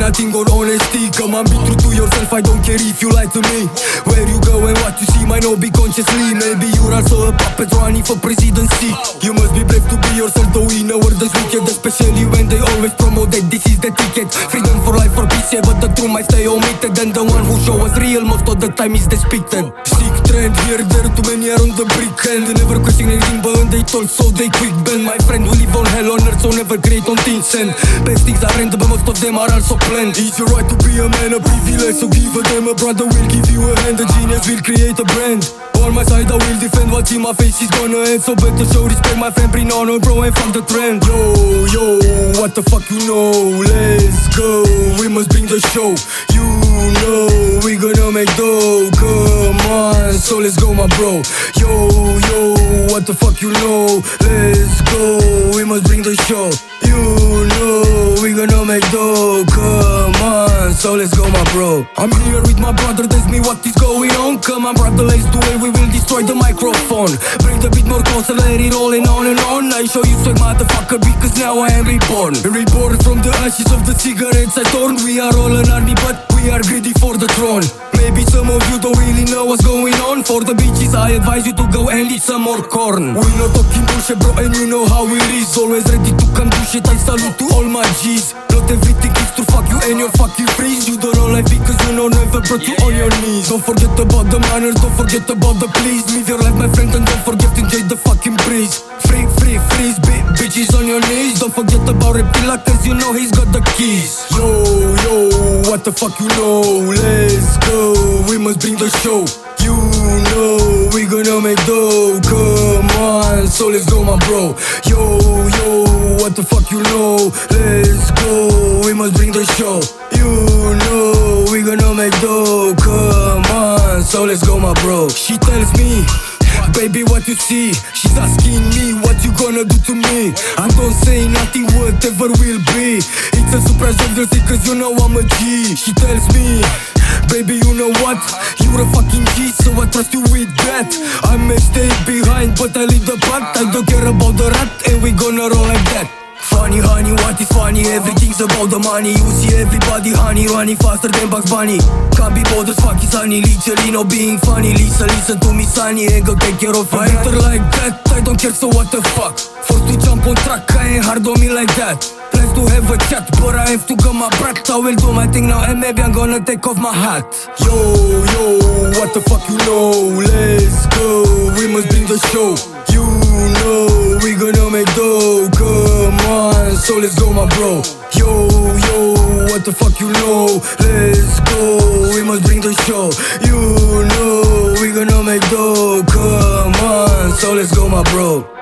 nothing on honesty. Come on, be true to yourself, I don't care if you lie to me. Where you go and what you see might not be consciously. Maybe you're also a puppet running for presidency. You must be brave to be yourself, though in a world that's wicked, especially when they always promote that this is the ticket. Freedom for life, for peace, yeah, but the truth might stay omitted. And the one who show us real most of the time is depicted. Sick trend, here, there, too many are on the brick end. They never question anything, but when they told so they quick bend. My friend, we live on hell on earth, so never create on things send. Best things are random, but most of them are also planned. It's your right to be a man, a privilege, so give a damn. A brother will give you a hand, a genius will create a brand. On my side I will defend what's in my face is gonna end. So better show respect, my friend, bring honor, bro, and fuck the trend. Yo, what the fuck you know? Let's go, we must bring the show. You know, we gonna make dough. Come on, so let's go, my bro. Yo, what the fuck you know? Let's go, we must bring the show. You know, we gonna make dough. Come on, so let's go, my bro. I'm here with my brother, that's me, what is going on? Come on, brother, let's do it, we will destroy the microphone. Bring the beat more closer, let it roll and on and on. I show you swag, motherfucker, because now I am reborn. Reborn from the ashes of the cigarettes I torn. We are all an army, but we are greedy for the throne. Maybe some of you don't really know what's going on. For the bitches, I advise you to go and eat some more corn. We not talking bullshit, bro, and you know how it is. Always ready to come do shit, I salute to all my G's. Not everything is to fuck you and your fucking freeze. You don't know life because you know never brought you on your knees. Don't forget about the manners, don't forget about the please. Live your life, my friend, and don't forget to enjoy the fucking breeze. Freeze, bitches on your knees. Don't forget about Reptila, cause you know he's got the keys. Yo, what the fuck you know? Let's go, we must bring the show. You know, we gonna make dough. Come on, so let's go, my bro. Yo, what the fuck you know? Let's go, we must bring the show. You know, we gonna make dough. Come on, so let's go, my bro. She tells me, baby, what you see? She's asking me, what you gonna do to me? I don't say nothing, whatever will be. It's a surprise, obviously, cause you know I'm a G. She tells me, baby, you know what? You're a fucking G, so I trust you with that. I may stay behind, but I lead the pack. I don't care about the rat, and we gonna roll like that. Funny, honey, what is funny? Everything's about the money. You see everybody, honey, running faster than Bugs Bunny. Can't be bothered, fuck is honey. Literally no being funny. Listen to me, sonny, and go take care of it. I enter like that, I don't care, so what the fuck? Forced to jump on track, I ain't hard on me like that. Plans to have a chat, but I have to go my brat. I will do my thing now, and maybe I'm gonna take off my hat. Yo, what the fuck you know? Let's go, we must bring the show. You know, we gonna make dough. Come on, so let's go, my bro. Yo, what the fuck you know? Let's go, we must bring the show. You know, we gonna make dough. Come on, so let's go, my bro.